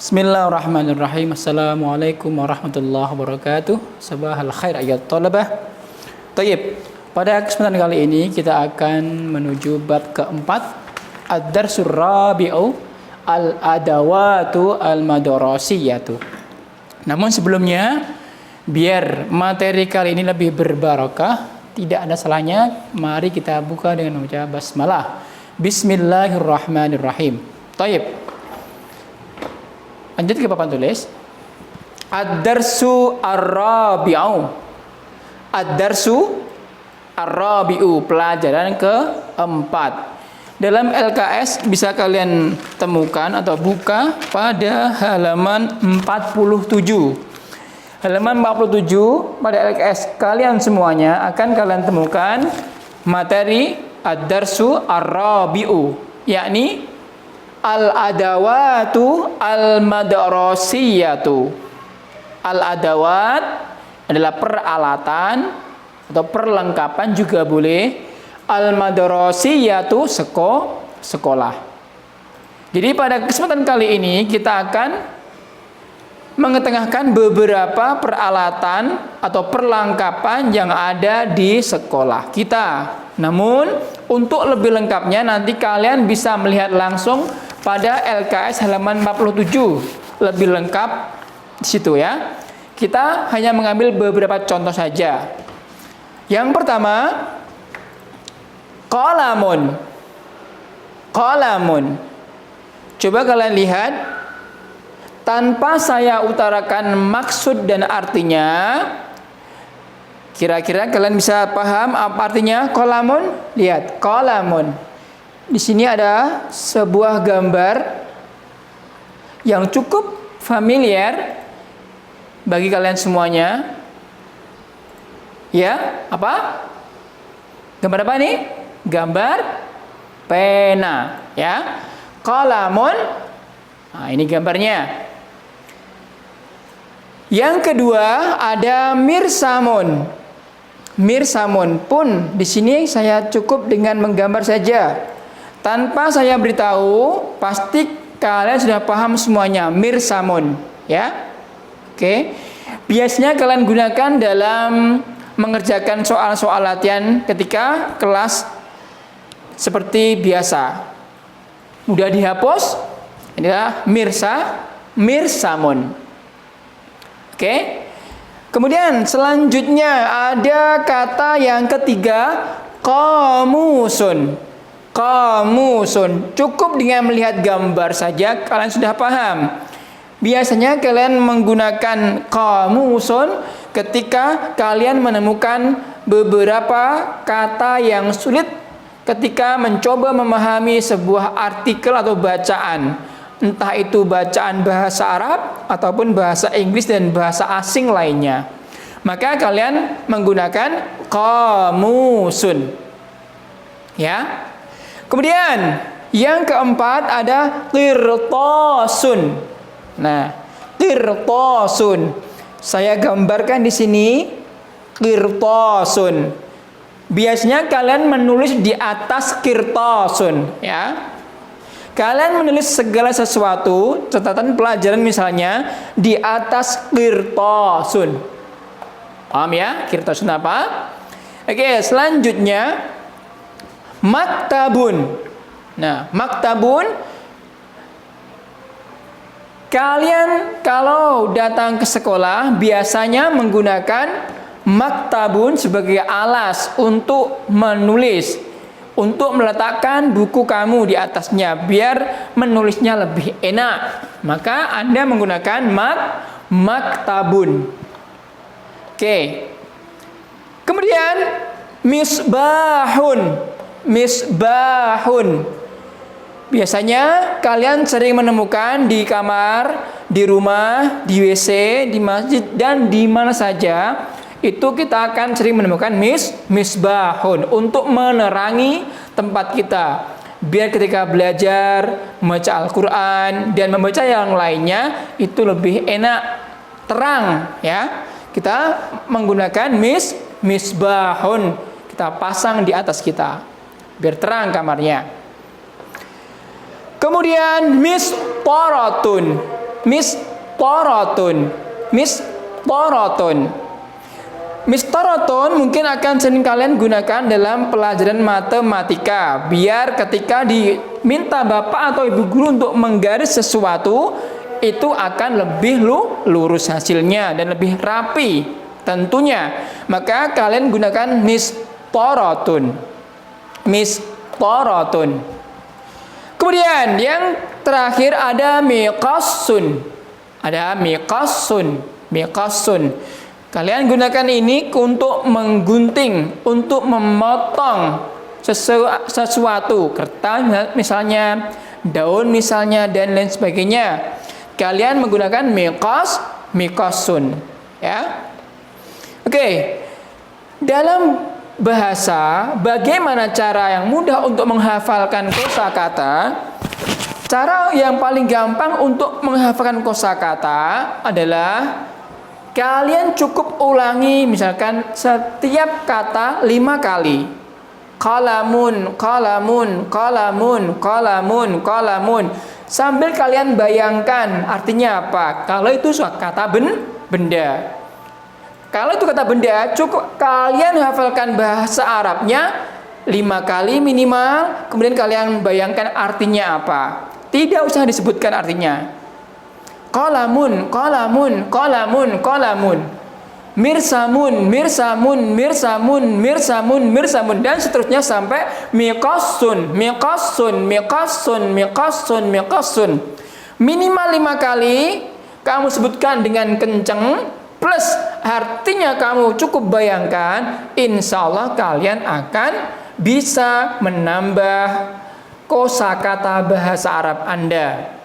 Bismillahirrahmanirrahim. Assalamualaikum warahmatullahi wabarakatuh. Sabahal khair ayat talabah. Tayyib. Pada kesempatan kali ini kita akan menuju bab keempat, ad-darsur rabi'u al-adawatu al-madrasiyatu. Namun sebelumnya, biar materi kali ini lebih berbarakah, tidak ada salahnya mari kita buka dengan membaca basmalah. Bismillahirrahmanirrahim. Tayyib. Lanjut ke papan tulis. Ad-darsu ar-rabi'u. Ad-darsu ar-rabi'u, pelajaran keempat. Dalam LKS bisa kalian temukan atau buka pada halaman 47. Halaman 47 pada LKS kalian semuanya akan kalian temukan materi ad-darsu ar-rabi'u, yakni al-adawatu al-madrasiyatu. Al-adawat adalah peralatan atau perlengkapan juga boleh. Al-madrasiyatu sekolah. Jadi pada kesempatan kali ini kita akan mengetengahkan beberapa peralatan atau perlengkapan yang ada di sekolah kita. Namun untuk lebih lengkapnya nanti kalian bisa melihat langsung pada LKS halaman 47, lebih lengkap di situ ya. Kita hanya mengambil beberapa contoh saja. Yang pertama, qalamun. Qalamun. Coba kalian lihat, tanpa saya utarakan maksud dan artinya, kira-kira kalian bisa paham apa artinya qalamun? Lihat, qalamun. Di sini ada sebuah gambar yang cukup familiar bagi kalian semuanya. Ya, apa? Gambar apa nih? Gambar pena, ya. Qalamun. Nah, ini gambarnya. Yang kedua ada mirsamun. Mirsamun pun di sini saya cukup dengan menggambar saja. Tanpa saya beritahu, pasti kalian sudah paham semuanya. Mirsamun, ya. Oke. Biasanya kalian gunakan dalam mengerjakan soal-soal latihan ketika kelas seperti biasa. Mudah dihapus. Inilah mirsamun. Oke. Kemudian selanjutnya ada kata yang ketiga, qamusun. Qamusun. Cukup dengan melihat gambar saja kalian sudah paham. Biasanya kalian menggunakan qamusun ketika kalian menemukan beberapa kata yang sulit ketika mencoba memahami sebuah artikel atau bacaan. Entah itu bacaan bahasa Arab ataupun bahasa Inggris dan bahasa asing lainnya. Maka kalian menggunakan qamusun. Ya. Kemudian yang keempat ada qirtasun. Nah, qirtasun. Saya gambarkan di sini qirtasun. Biasanya kalian menulis di atas qirtasun, ya. Kalian menulis segala sesuatu, catatan pelajaran misalnya di atas qirtasun. Paham ya? Qirtasun apa? Oke, selanjutnya maktabun. Nah, maktabun, kalian kalau datang ke sekolah biasanya menggunakan maktabun sebagai alas untuk menulis, untuk meletakkan buku kamu di atasnya biar menulisnya lebih enak. Maka Anda menggunakan maktabun. Oke. Kemudian misbahun. Misbahun. Biasanya kalian sering menemukan di kamar, di rumah, di WC, di masjid, dan di mana saja. Itu kita akan sering menemukan misbahun untuk menerangi tempat kita. Biar ketika belajar, membaca Al-Quran, dan membaca yang lainnya, itu lebih enak, terang. Ya, kita menggunakan misbahun. Kita pasang di atas kita. Biar terang kamarnya. Kemudian mistaratun. Mistoratun. Mistoratun. Mistoratun mungkin akan sering kalian gunakan dalam pelajaran matematika. Biar ketika diminta bapak atau ibu guru untuk menggaris sesuatu, itu akan lebih lurus hasilnya dan lebih rapi tentunya. Maka kalian gunakan mistoratun. Mistoratun. Kemudian yang terakhir ada miqassun. Ada miqassun. Miqassun. Kalian gunakan ini untuk menggunting, untuk memotong sesuatu, kertas misalnya, daun misalnya, dan lain sebagainya. Kalian menggunakan miqassun, ya. Oke. Dalam bahasa, bagaimana cara yang mudah untuk menghafalkan kosakata? Cara yang paling gampang untuk menghafalkan kosakata adalah kalian cukup ulangi misalkan setiap kata 5 kali. Qalamun, qalamun, qalamun, qalamun, qalamun. Sambil kalian bayangkan artinya apa. Kalau itu kata benda. Kalau itu kata benda, cukup kalian hafalkan bahasa Arabnya 5 kali minimal. Kemudian kalian bayangkan artinya apa. Tidak usah disebutkan artinya. Qalamun, qalamun, qalamun, qalamun. Mirsamun, mirsamun, mirsamun, mirsamun, mirsamun, dan seterusnya sampai miqassun, miqassun, miqassun, miqassun, miqassun. Minimal 5 kali kamu sebutkan dengan kencang, plus artinya kamu cukup bayangkan, insya Allah kalian akan bisa menambah kosakata bahasa Arab Anda.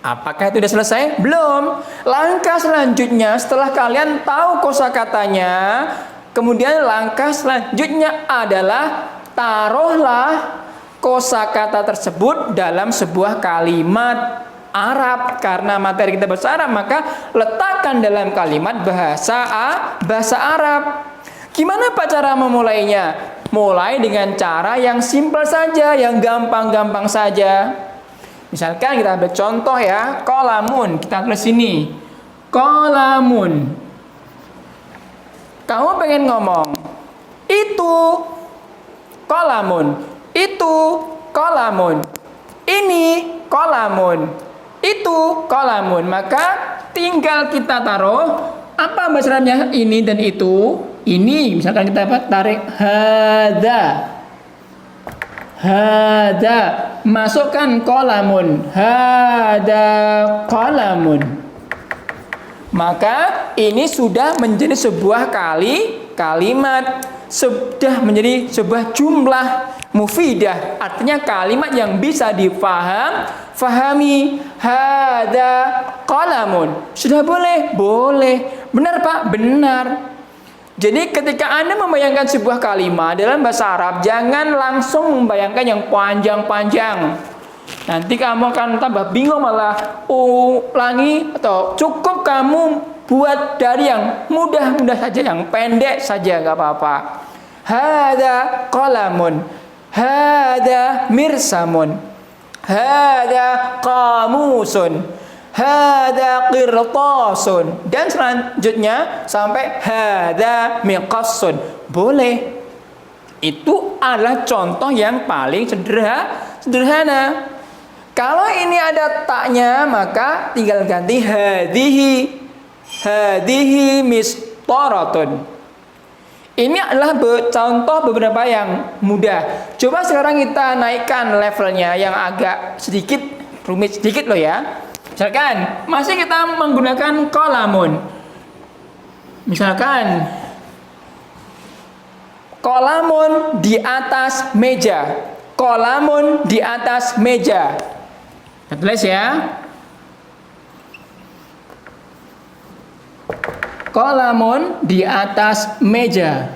Apakah itu sudah selesai? Belum. Langkah selanjutnya setelah kalian tahu kosakatanya, kemudian langkah selanjutnya adalah taruhlah kosakata tersebut dalam sebuah kalimat Arab. Karena materi kita bahasa Arab, maka letakkan dalam kalimat bahasa Arab. Gimana Pak cara memulainya? Mulai dengan cara yang simpel saja, yang gampang-gampang saja. Misalkan kita ambil contoh ya, qalamun, kita tulis sini. Qalamun. Kamu pengen ngomong, itu qalamun, itu qalamun, ini qalamun, itu qalamun. Maka tinggal kita taruh apa bahasa Arabnya ini dan itu. Ini misalkan kita tarik hadza. Hada, masukkan qalamun. Hada qalamun. Maka ini sudah menjadi sebuah kalimat, sudah menjadi sebuah jumlah mufidah. Artinya kalimat yang bisa difahami. Hada qalamun. Sudah boleh? Boleh. Benar Pak? Benar. Jadi ketika Anda membayangkan sebuah kalimat dalam bahasa Arab, jangan langsung membayangkan yang panjang-panjang. Nanti kamu akan tambah bingung, malah ulangi, atau cukup kamu buat dari yang mudah-mudah saja, yang pendek saja, nggak apa-apa. Hada qalamun, hada mirsamun, hada qamusun, hada qirtasun, dan selanjutnya sampai hada miqassun. Boleh. Itu adalah contoh yang paling sederhana. Kalau ini ada taknya, maka tinggal ganti hadhihi. Hadhihi mistoratun. Ini adalah contoh beberapa yang mudah. Coba sekarang kita naikkan levelnya yang agak sedikit rumit sedikit loh ya. Misalkan masih kita menggunakan qalamun. Misalkan qalamun di atas meja. Qalamun di atas meja. Kita tulis ya. Qalamun di atas meja.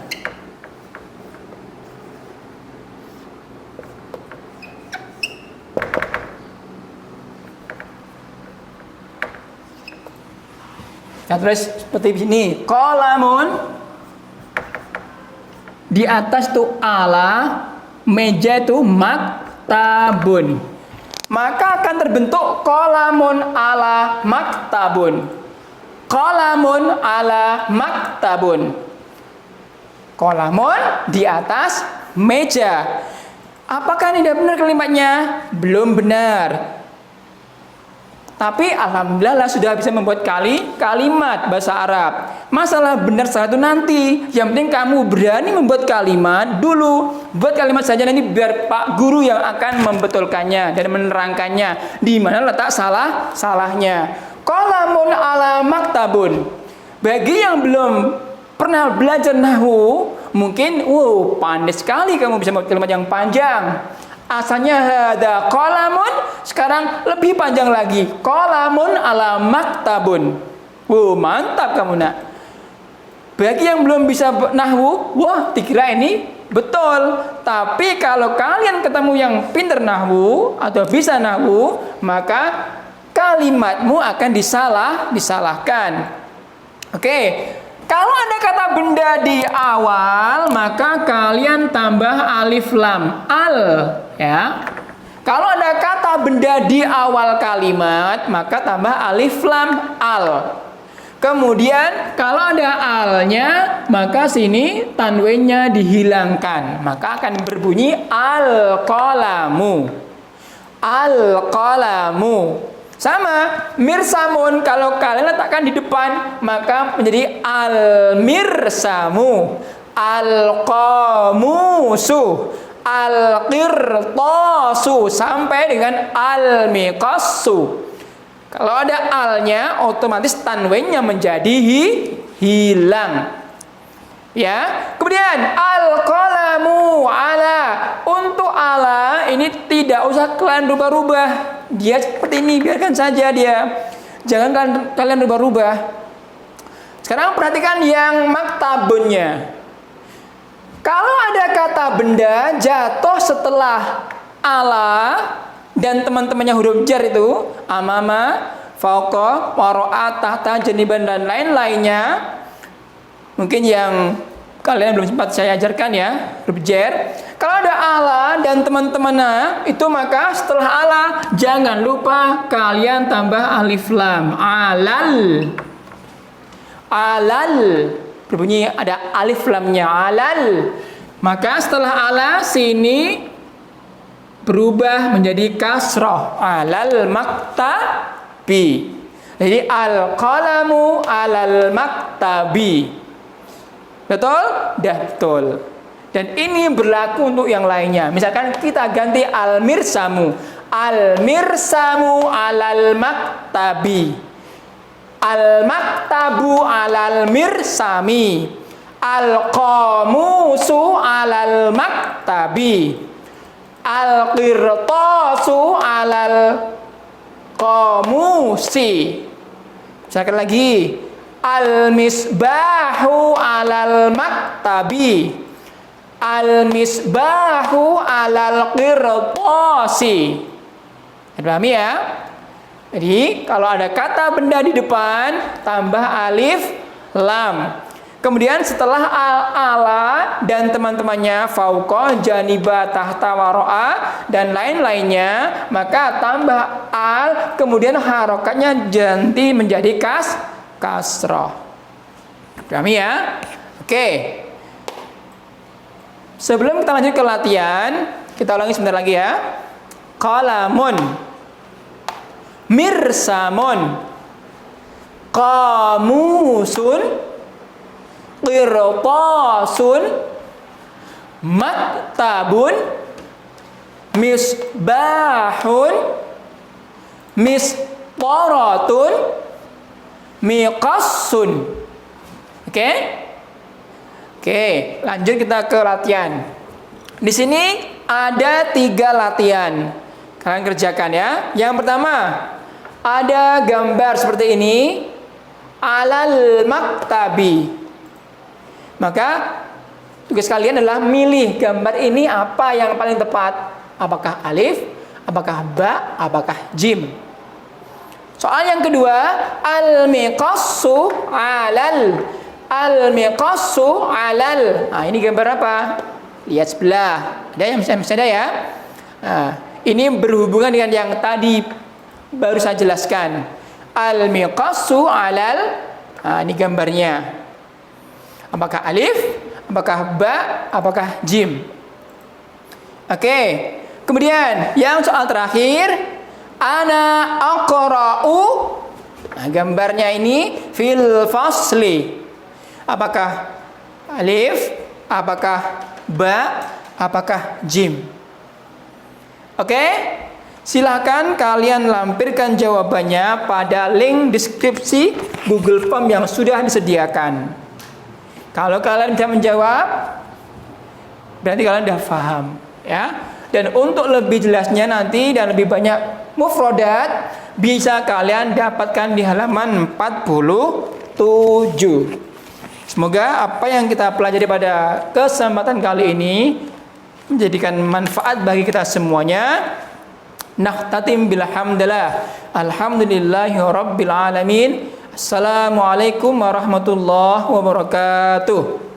Kita tulis seperti ini. Qalamun di atas itu ala, meja itu maktabun. maka akan terbentuk qalamun ala maktabun. Qalamun ala maktabun. Qalamun di atas meja. Apakah ini benar kalimatnya? Belum benar. Tapi alhamdulillah sudah bisa membuat kalimat bahasa Arab. Masalah benar salah itu nanti. Yang penting kamu berani membuat kalimat dulu. Buat kalimat saja, nanti biar Pak Guru yang akan membetulkannya dan menerangkannya di mana letak salahnya. Qalamun ala maktabun. Bagi yang belum pernah belajar nahwu, mungkin pandai sekali kamu bisa membuat kalimat yang panjang. Asalnya hada qalamun, sekarang lebih panjang lagi. Qalamun ala maktabun. Mantap kamu nak. Bagi yang belum bisa nahwu, dikira ini betul. Tapi kalau kalian ketemu yang pintar nahwu atau bisa nahwu, maka kalimatmu akan disalahkan. Oke. Kalau ada kata benda di awal, maka kalian tambah alif lam al, ya. Kalau ada kata benda di awal kalimat, maka tambah alif lam al. Kemudian kalau ada alnya, maka sini tanwinnya dihilangkan, maka akan berbunyi al-qalamu. Al-qalamu. Sama, mirsamun, kalau kalian letakkan di depan, maka menjadi al-mirsamu, al-qamusu, al-qirtasu, sampai dengan al-miqassu. Kalau ada alnya, otomatis tanwinnya menjadi hilang. Ya, kemudian al-qalamu ala. Untuk ala ini tidak usah kalian rubah-rubah. Dia seperti ini, biarkan saja dia. Jangan kalian rubah-rubah. Sekarang perhatikan yang maktabunnya. Kalau ada kata benda jatuh setelah ala dan teman-temannya huruf jar itu, amama, fauqa, wara'a, tahta, janiban dan lain-lainnya. Mungkin yang kalian belum sempat saya ajarkan ya, huruf jar. Kalau ada ala dan teman-temannya itu, maka setelah ala jangan lupa kalian tambah alif lam. Alal. Alal. Berbunyi ada alif lamnya, alal. Maka setelah ala sini berubah menjadi kasrah. Alal maktabi. Jadi al-qalamu alal maktabi. Betul? Betul. Dan ini berlaku untuk yang lainnya. Misalkan kita ganti al-mirsamu. Al-mirsamu alal maktabi. Al-maktabu alal mirsami. Al-qamusu alal maktabi. Al-qirtasu alal qamusi. Misalkan lagi. Al-misbahu alal maktabi. Al-misbahu alal qirtasi. Pahami ya? Jadi kalau ada kata benda di depan, tambah alif lam. Kemudian setelah ala dan teman-temannya fauqa, janiba, tahta, wara'a dan lain-lainnya, maka tambah al, kemudian harokatnya ganti menjadi kasrah. Pahami ya? Oke. Sebelum kita lanjut ke latihan, kita ulangi sebentar lagi ya. Qalamun, mirsamun, qamusun, qirtasun, maktabun, misbahun, misparatun, miqassun. Oke? Oke, lanjut kita ke latihan. Di sini ada 3 latihan. Kalian kerjakan ya. Yang pertama, ada gambar seperti ini. Alal maktabi. Maka tugas kalian adalah milih gambar ini apa yang paling tepat. Apakah alif, apakah ba, apakah jim. Soal yang kedua, al-miqassu alal. Al-miqassu alal. Nah, ini gambar apa? Lihat sebelah. Ada yang masih ada ya? Nah, Ini berhubungan dengan yang tadi baru saya jelaskan. Al-miqasu alal, ini gambarnya. Apakah alif, apakah ba, apakah jim? Oke. Kemudian yang soal terakhir, ana aqra'u. Gambarnya ini fil fasli. Apakah alif, apakah ba, apakah jim? Oke? Silahkan kalian lampirkan jawabannya pada link deskripsi Google Form yang sudah disediakan. Kalau kalian bisa menjawab, berarti kalian sudah paham, ya. Dan untuk lebih jelasnya nanti dan lebih banyak mufrodat bisa kalian dapatkan di halaman 47. Semoga apa yang kita pelajari pada kesempatan kali ini menjadikan manfaat bagi kita semuanya. Nahtatim bilhamdulillah. Alhamdulillahi rabbil alamin. Assalamualaikum warahmatullahi wabarakatuh.